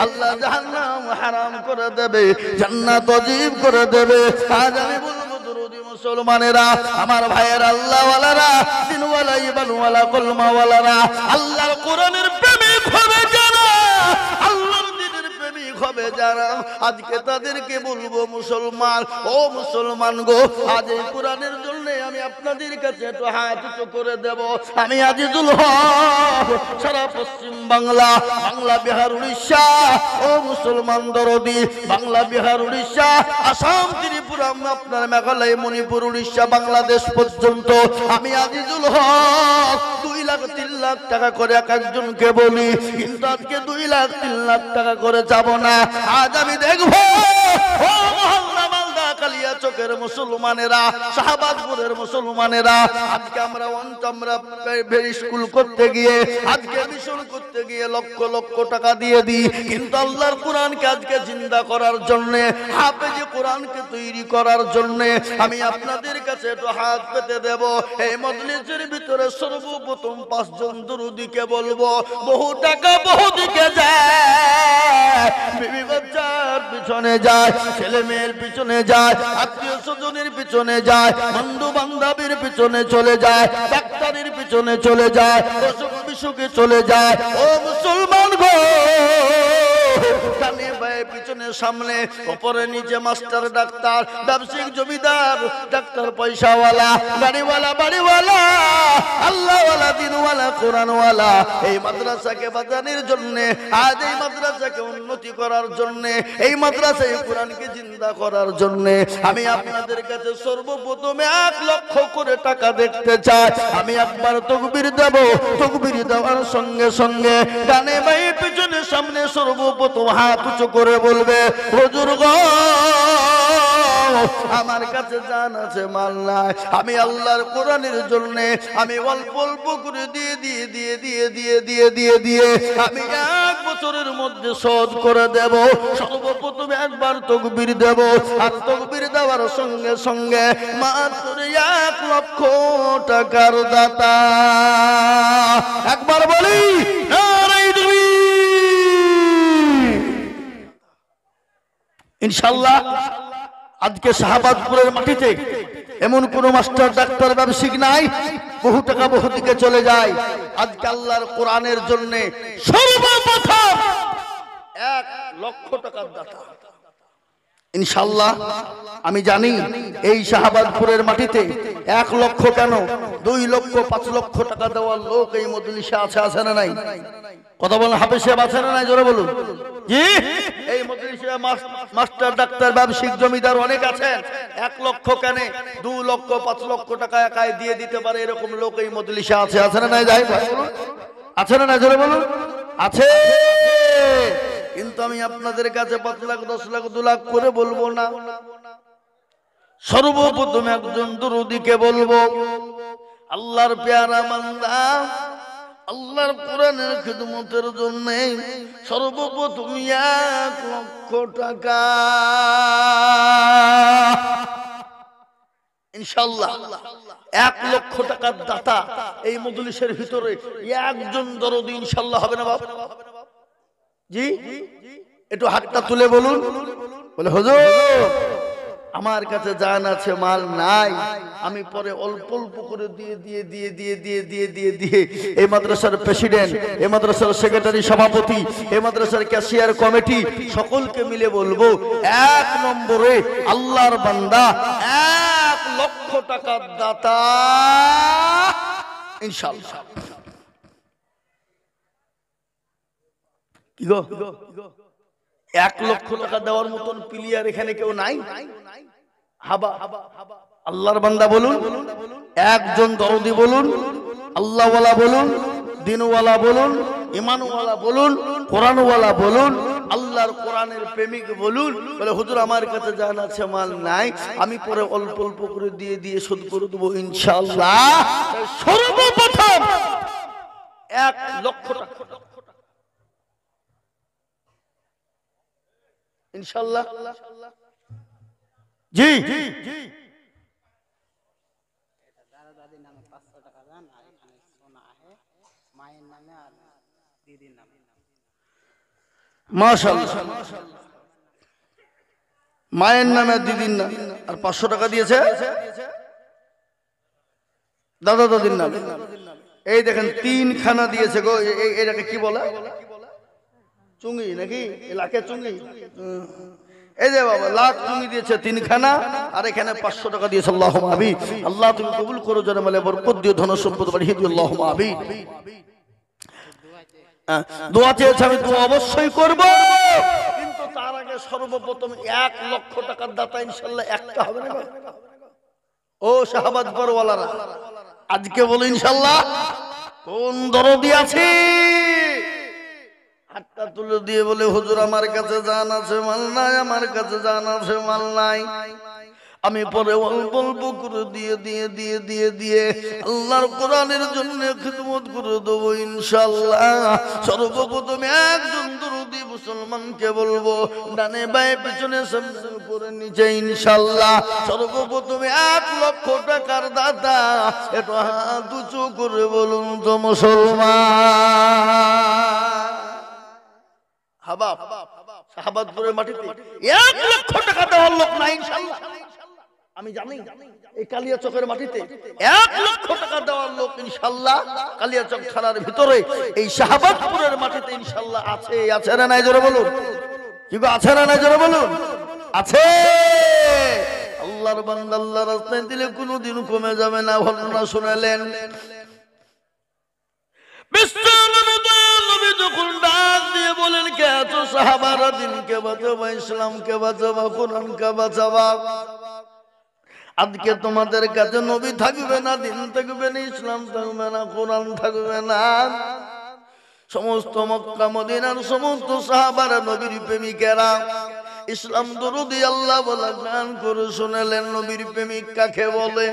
আল্লাহ জাহান্নাম হারাম করে দেবে, জান্নাত ওয়াজিব করে দেবে। আজ আমি বলবো দরুদি মুসলমানেরা, আমার ভাইয়ের আল্লাহওয়ালারা, দিনওয়ালা ইমানওয়ালা কলমাওয়ালারা, আল্লাহর কোরআনের প্রেমিক হবে যারা, আল্লাহর দ্বীনের প্রেমিক হবে যারা, আজকে তাদেরকে বলবো মুসলমান, ও মুসলমান গো, আজ এই কোরআনের জন্য আমি আপনাদের কাছে একটু হাত উঁচু করে দেব। আমি আজিজুল হক, সারা পশ্চিম বাংলা, বাংলা বিহার উড়িষ্যা, ও মুসলমান দরদি, বাংলা বিহার উড়িষ্যা, আসাম ত্রিপুরা, আপনার মেঘালয় মণিপুর উড়িষ্যা বাংলাদেশ পর্যন্ত আমি আজিজুল হক 2 লাখ 3 লাখ টাকা করে এক একজনকে বলি, কিন্তু আজকে 2 লাখ 3 লাখ টাকা করে যাব না। আজ আমি দেখবো ও মহল্লা মালদা কালিয়া চকের মুসলমানেরা, শাহবাজপুরের মুসলমানেরা, আজকে আমরা স্কুল করতে গিয়ে, আজকে মিশন করতে গিয়ে লক্ষ লক্ষ টাকা দিয়ে দিই, কিন্তু আল্লাহর কোরআনকে আজকে জিন্দা করার জন্য, হাফেজে কোরআনকে তৈরি করার জন্য আমি আপনাদের কাছে কাছে একটু হাত পেতে দেব। এই মজলিসের ভিতরে সর্বপ্রথম 5 জন দরুদিকে বলবো। বহু টাকা বহু দিকে যায়, বিবি বাচ্চার পিছনে যায়, ছেলে মেয়ের পিছনে যায়, আত্মীয় স্বজনের পিছনে যায়, বন্ধু বান্ধবের পিছনে চলে যায়, ডাক্তারের পিছনে চলে যায়, অসুখ বিসুখে চলে যায়। ও মুসলমান গো, কানে বায়ে পিছনে সামনে উপরে নিচে মাস্টার ডাক্তার, ব্যবসায়িক জমিদার, ডাক্তার পয়সাওয়ালা, গাড়িওয়ালা বাড়িওয়ালা, আল্লাহওয়ালা দিনওয়ালা কোরআনওয়ালা। এই মাদ্রাসাকে বাঁচানোর জন্য, আজ এই মাদ্রাসাকে উন্নতি করার জন্য, এই মাদ্রাসায় কোরআনকে জিন্দা করার জন্য আমি আপনাদের কাছে সর্বপ্রথম 1 লক্ষ করে টাকা দেখতে চাই। আমি একবার তাকবীর দেব, তাকবীর দেওয়ার সঙ্গে সঙ্গে ডানে বাঁয়ে পিছনে সামনে সর্বপ্রথম হাত উঁচু করে বলবে, হুজুর গো আমার কাছে জান আছে মাল নাই, আমি আল্লাহর কোরআনের জন্য আমি অল্প অল্প করে দিয়ে আমি 1 বছরের মধ্যে শোধ করে দেব। সর্বপ্রথম একবার তাকবীর দেব, আর তাকবীর দেওয়ার সঙ্গে সঙ্গে মাত্র 1 লক্ষ টাকার দাতা। একবার বলি নারায়ে তাকবীর। ইনশাআল্লাহ আজকে শাহবাজপুরের মাটিতে এমন কোন মাস্টার ডাক্তার ব্যবসায়িক নাই, বহু টাকা বহু দিকে চলে যায়। আজকে আল্লাহর কোরআনের জন্য সর্বপ্রথম 1 লক্ষ টাকার দাতা। ইনশাআল্লাহ আমি জানি এই শাহবাজপুরের মাটিতে 1 লক্ষ কেন 2 লক্ষ 5 লক্ষ টাকা দেওয়ার লোক এই মজলিসে আছে না নাই? কথা বলেন, হাফেজ সাহেব আছে না নাই? জোরে বলুন। জি, এই মজলিসে মাস্টার ডাক্তার ব্যবসায়িক জমিদার অনেক আছেন। 1 লক্ষ কেন 2 লক্ষ 5 লক্ষ টাকা একাই দিয়ে দিতে পারে এরকম লোক এই মজলিসে আছে না নাই? যাই ভাই বলুন, আছে না নাই? জোরে বলুন। আছে। কিন্তু আমি আপনাদের কাছে 5 লাখ 10 লাখ 2 লাখ করে বলবো না। সর্বপ্রথম একজন দরুদিকে বলবো, আল্লাহর পেয়ারা বান্দা, আল্লাহর কোরআনের খিদমতের জন্য সর্বপ্রথম 1 লক্ষ টাকা। ইনশাআল্লাহ 1 লক্ষ টাকার দাতা এই মজলিসের ভিতরে একজন দরদি ইনশাআল্লাহ হবে না বাবা? জি, একটু হাতটা তুলে বলুন। বলে হুজুর আমার কাছে জান আছে মাল নাই, আমি পরে অল্প অল্প করে দিয়ে এই মাদ্রাসার প্রেসিডেন্ট, এই মাদ্রাসার সেক্রেটারি সভাপতি, এই মাদ্রাসার ক্যাশিয়ার কমিটি সকলকে মিলে বলবো 1 নম্বরে আল্লাহর বান্দা 1 লক্ষ টাকার দাতা ইনশাআল্লাহ। কি গো 1 লক্ষ টাকা দেওয়ার মতন প্লেয়ার এখানে কেউ নাই? হাবা আল্লাহর বান্দা বলুন, একজন দরদি বলুন, আল্লাহওয়ালা বলুন, দিনওয়ালা বলুন, ইমানওয়ালা বলুন, কোরআনওয়ালা বলুন, আল্লাহর কোরআনের প্রেমিক বলুন। বলে হুজুর আমার কাছে জান আছে মাল নাই, আমি পরে অল্প অল্প করে দিয়ে শোধ করে দেবো ইনশাআল্লাহ। সর্বপ্রথম 1 লক্ষ টাকা ইনশাআল্লাহ। জি, মাশাআল্লাহ মায়ের নামে দিদির নাম আর 500 টাকা দিয়েছে দাদা দাদির নামে। এই দেখেন 3 খানা দিয়েছে গো। এটাকে কি বলে? চুঙ্গি নাকি? এলাকে চুঙ্গি। এই যে বাবা লাখ চুঙ্গি দিয়েছে 3 খানা, আর এখানে 500 টাকা দিয়েছে। আল্লাহুম্মা আমিন। আল্লাহ তুমি কবুল করো, যেন মালে বরকত দিও, ধন সম্পদ বাড়িয়ে দিও। আল্লাহুম্মা আমিন। দোয়া চেয়েছে, আমি দোয়া অবশ্যই করব, কিন্তু তার আগে সর্বপ্রথম 1 লক্ষ টাকার দাতা ইনশাআল্লাহ একটা হবে না? ও শাহবাজপুর ওয়ালারা আজকে বলো ইনশাআল্লাহ কোন দরদি আছে? হাতটা তুলে দিয়ে বলে হুজুর আমার কাছে জান আছে মাল নাই, আমার কাছে জান আছে মাল নাই। আমি পরে অল্প অল্প করে দিয়ে আল্লাহর কোরআনের জন্য খিদমত করে দেবো ইনশাআল্লাহ। সর্বপ্রথমে একজন দরুদি মুসলমানকে বলবো, ডানে বায়ে পিছনে সামনে উপরে নিচে ইনশাআল্লাহ। সর্বপ্রথমে 1 লক্ষ টাকার দাতা, একটু হাত উঁচু করে বলুন তো মুসলমান। শাহাবাদপুরের মাটিতে 1 লক্ষ টাকা দেওয়ার লোক নাই ইনশাআল্লাহ। আমি জানি এই কালিয়াচকের মাটিতে 1 লক্ষ টাকা দেওয়ার লোক ইনশাআল্লাহ কালিয়াচক থানার ভিতরে এই শাহাবাদপুরের মাটিতে ইনশাআল্লাহ আছে। আছে না নাই জোরে বলুন, কি গো আছে না নাই জোরে বলুন? আছে। আল্লাহর বান্দা আল্লাহর রাস্তায় দিলে কোনোদিন কমে যাবে না। ঘটনা শুনালেন, নবী যখন ডাক দিয়ে বলেন, কে আছো সাহাবারা, দিনকে বাঁচাবা, ইসলামকে বাঁচাবা, কোরআনকে বাঁচাবা। আজকে তোমাদের কাছে নবী থাকবে না, দিন থাকবে না, ইসলাম থাকবে না, কোরআন থাকবে না। সমস্ত মক্কা মদিনার সমস্ত সাহাবারা নবীর প্রেমিকেরা ইসলাম দরুদি আল্লাহ বলা গান করে শোনালেন। নবীর প্রেমিক কাকে বলে?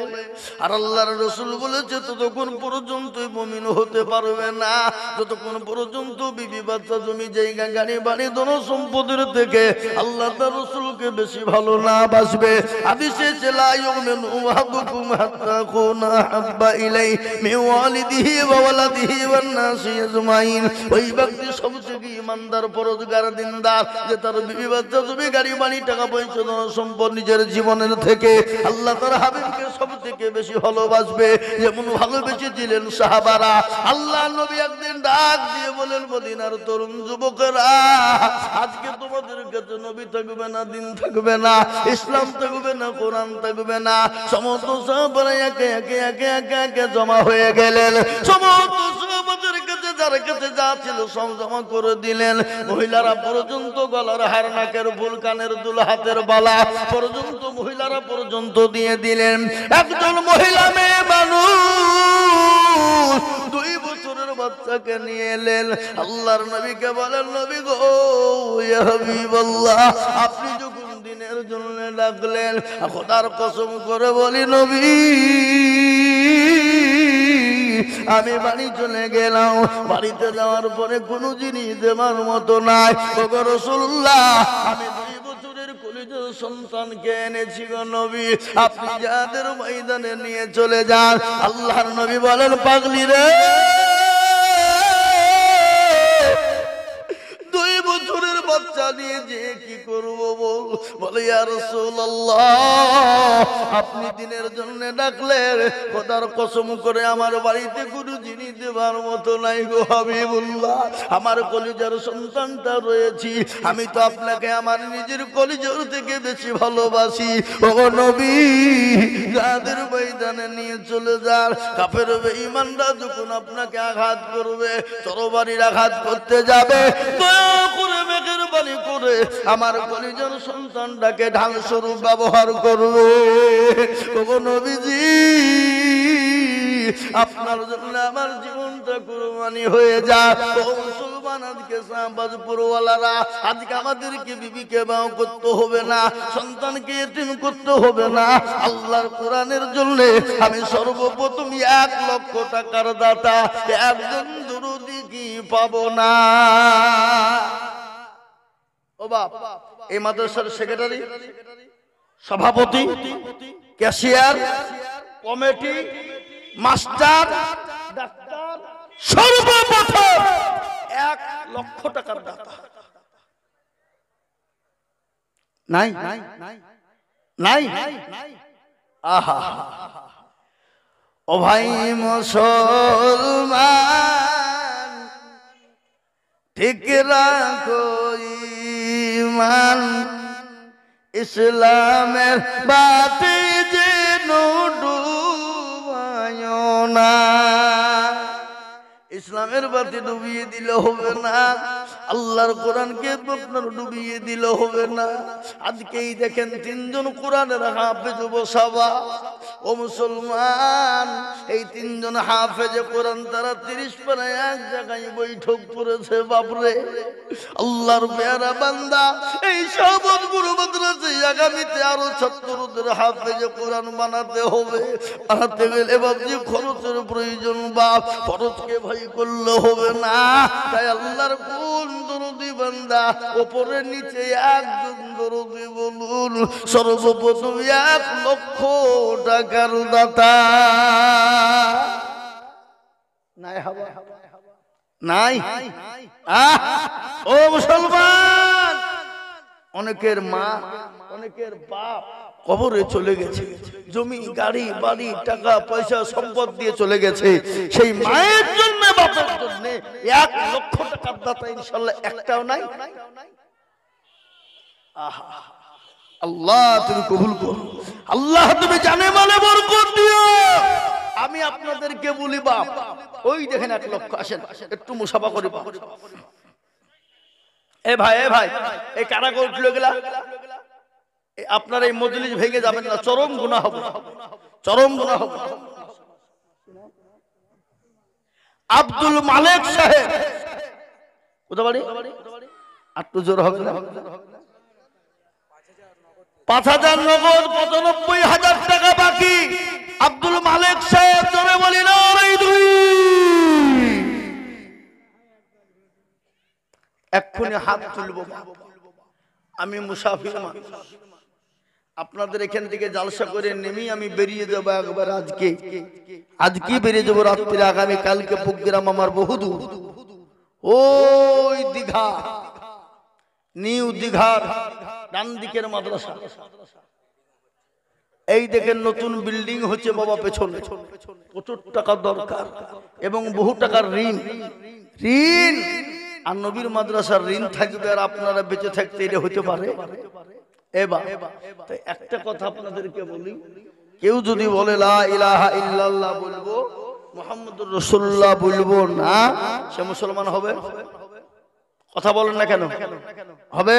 আর আল্লাহর রাসূল বলেছে ততক্ষণ পর্যন্ত মুমিন হতে পারবে না যতক্ষণ পর্যন্ত বিবি বাচ্চা জমি জায়গা গাড়ি বাড়ি ধন সম্পদের থেকে আল্লাহ তার রাসূলকে বেশি ভালো না বাসবে। হাদিসে লা ইউমিনু আহাদুকুম হাত্তা কুনা হাব্বা ইলাইহি মিন ওয়ালিদিহি ওয়া ওয়ালাদিহি ওয়ান নাসি আজমাইন। ওই ব্যক্তি সবচেয়ে ঈমানদার, পরহেজগার, দিনদার, যে তার বিবি বাচ্চা গাড়ি বাড়ি টাকা পয়সা ধন সম্পদ নিজের জীবনের থেকে আল্লাহ তার হাবিবকে সবথেকে বেশি ভালোবাসবে, যেমন ভালোবেসেছিলেন সাহাবারা। আল্লাহ নবী একদিন ডাক দিয়ে বলেন, মদিনার তরুণ যুবকেরা, আজকে তোমাদের কাছে নবী থাকবে না, দিন থাকবে না, ইসলাম থাকবে না, কোরআন থাকবে না। সমস্ত সাহাবারা একে একে একে একে একে জমা হয়ে গেলেন। সমস্ত সাহাবাদের কাছে যার কাছে যা ছিল সব জমা করে দিলেন। মহিলারা পর্যন্ত গলার হার, নাকের ফুল, কানের দুল, হাতের বালা পর্যন্ত মহিলারা পর্যন্ত দিয়ে দিলেন। একজন মহিলা মেয়ে মানুষ 2 বছরের বাচ্চাকে নিয়ে এলেন। আল্লাহর নবীকে বলেন, নবী গো, ইয়া হাবিবাল্লাহ, আপনি যখন দিনের জন্য ডাকলেন, খোদার কসম করে বলি নবী, আমি বাড়ি চলে গেলাম। বাড়িতে যাওয়ার পরে কোনো জিনিস দেওয়ার মতো নাই। ওগো রাসূলুল্লাহ, আমি 2 বছরের কলিজার সন্তানকে এনেছি গো নবী, আপনি যাদের ময়দানে নিয়ে চলে যান। আল্লাহর নবী বলেন, পাগলি রে, 2 বছরের বাচ্চা নিয়ে যে কি করব বল? বলে, ইয়া রাসূলুল্লাহ, আপনি দিনের জন্য ডাকলেন, খোদার কসম করে আমার বাড়িতে কোনো জিনিস দেবার মতো নাই গো হাবিবুল্লাহ। আমার কলিজার সন্তানটা রয়েছি, আমি তো আপনাকে আমার নিজের কলিজার থেকে বেশি ভালোবাসি। ও নবী, যাদের ময়দানে নিয়ে চলে যান। কাফের বেঈমানরা যখন আপনাকে আঘাত করবে, তরবারির আঘাত করতে যাবে, দয়া করে মেহেরবানি করে আমার কলিজার সন্তানটাকে ঢাল স্বরূপ ব্যবহার করবে। ওগো নবীজি, আপনার জন্য আমার জীবনটা কুরবানি হয়ে যায়। ও মুসলমান, আজকে শাহবাজপুরওয়ালারা, আজকে আমাদেরকে বিবিকে বাও করতে হবে না, সন্তানকে এতিম করতে হবে না। আল্লাহর কোরআনের জন্য আমি সর্বপ্রথম 1 লক্ষ টাকার দাতা, একজন দরুদি কি পাবো না? ও বাপ, এই মাদ্রাসার সেক্রেটারি, সভাপতি, ক্যাশিয়ার, কমিটি, মাস্টার, ডাক্তার, সর্বপ্রথম 1 লক্ষ টাকার দাতা নাই? নাই? আহা, ও ভাই মুসলমান, ঠিক রাখো ঈমান, ইসলামের বাতি যেন ডুবায় না, ইসলামের বাতি ডুবিয়ে দিলে হবে না, আল্লাহর কোরআনকে আপনার ডুবিয়ে দিলে হবে না। আজকেই দেখেন তিনজন কোরআনের হাফেজ বসাবা। ও মুসলমান, এই তিনজন হাফেজে কোরআন তারা 30 পারায় এক জায়গায় বৈঠক করেছে। বাপরে, আল্লাহর পেয়ারা বান্দা, এই সবত গুরু মাদ্রাসায় আগামীতে আরো ছাত্রদের হাফেজে কোরআন বানাতে হবে। বানাতে গেলে বাবজি খরচের প্রয়োজন। বাপ, খরচকে ভয় করলে হবে না। তাই আল্লাহর কোন দরদি বান্দা, ওপরে নিচে একজন দরদি বলুন, সর্বপ্রথম 1 লক্ষ টাকার দাতা। নাই হাবা নাই। ও মুসলমান, অনেকের মা, অনেকের বাপ কবরে চলে গেছে, জমি গাড়ি বাড়ি টাকা পয়সা সম্পদ দিয়ে চলে গেছে। সেই মায়ের জন্য বাপের জন্য 1 লক্ষ টাকার দাতা ইনশাআল্লাহ একটাও নাই। আহা, আল্লাহ তুমি কবুল করো, আল্লাহ তুমি জানে মালে বরকত দিও। আমি আপনাদেরকে বলি বাপ, ওই দেখেন 1 লক্ষ, আসেন একটু মুসাফা করি। এ ভাই, এ ভাই, এই কারাগো উঠলো গেলা, আপনার এই মজলিস ভেঙে যাবেন না, চরম গুনাহ হবে, চরম গুনাহ হবে। আব্দুল মালিক সাহেব কোথা বাড়ি? একটু জোর হবে না? 5000 নগদ, 95,000 টাকা বাকি। আব্দুল মালিক সাহেব জোরে বলি না দুই, এক্ষুনি হাত তুলবো। আমি মুসাফির মানুষ, আপনাদের এখান থেকে জালসা করে নেমেই আমি বেরিয়ে যাবো একবার। আজকে বেরিয়ে যাবো রাত্রিরে। আগামী কালকে প্রোগ্রাম আমার বহুদূর, ওই দীঘা, নিউ দীঘার ডান দিকের মাদ্রাসা। এই দেখেন নতুন বিল্ডিং হচ্ছে বাবা, পেছনে প্রচুর টাকা দরকার এবং বহু টাকার ঋণ। আর নবীর মাদ্রাসার ঋণ থাকবে, আর আপনারা বেঁচে থাকতে এটা হতে পারে? এবার তাই একটা কথা আপনাদেরকে বলি, কেউ যদি বলে লা ইলাহা ইল্লাল্লাহ বলবো, মুহাম্মদুর রাসূলুল্লাহ বলবো না, সে মুসলমান হবে? কথা বলেন না কেন? হবে?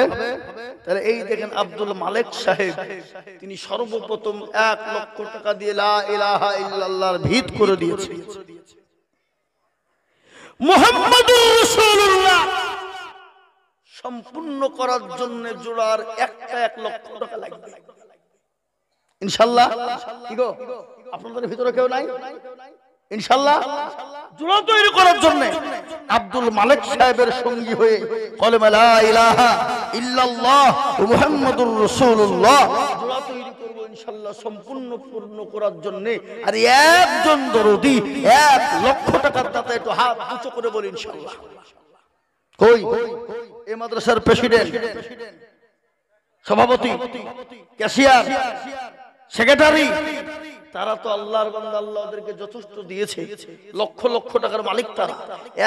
তাহলে এই দেখেন আব্দুল মালিক সাহেব, তিনি সর্বপ্রথম 1 লক্ষ টাকা দিয়ে লা ইলাহা ইল্লাল্লাহর ভিত করে দিয়েছে। মুহাম্মদুর রাসূলুল্লাহ সম্পূর্ণ করার জন্য জোড়ার 1 লক্ষ টাকা লাগবে ইনশাআল্লাহ। কি গো, আপনাদের ভিতরে কেউ নাই? ইনশাআল্লাহ জোড়া তৈরি করার জন্য আব্দুল মালিক সাহেবের সঙ্গী হয়ে কলেমা লা ইলাহা ইল্লাল্লাহ মুহাম্মাদুর রাসূলুল্লাহ জোড়া তৈরি করব ইনশাআল্লাহ সম্পূর্ণ পূর্ণ করার জন্য। আর একজন দরদি 1 লক্ষ টাকার দাতা, একটু হাত উঁচু করে বলি ইনশাআল্লাহ। কই এই মাদ্রাসার প্রেসিডেন্ট, সভাপতি, ক্যাশিয়ার, সেক্রেটারি, তারা তো আল্লাহর বান্দা, আল্লাহ ওদেরকে যথেষ্ট দিয়েছে। লক্ষ লক্ষ টাকার মালিক তারা।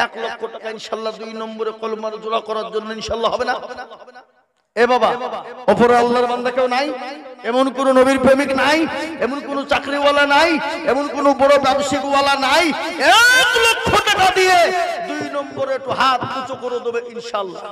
1 লক্ষ টাকা ইনশাআল্লাহ 2 নম্বরে কলমার জোড়া করার জন্য ইনশাআল্লাহ হবে না? এ বাবা, ওপরে আল্লাহর বান্দা কেউ নাই? এমন কোন নবীর প্রেমিক নাই? এমন কোন চাকরিওয়ালা নাই? এমন কোন বড় ব্যবসায়িকওয়ালা নাই? 1 লক্ষ টাকা দিয়ে 2 নম্বরে একটু হাত উঁচু করে দেবে ইনশাআল্লাহ।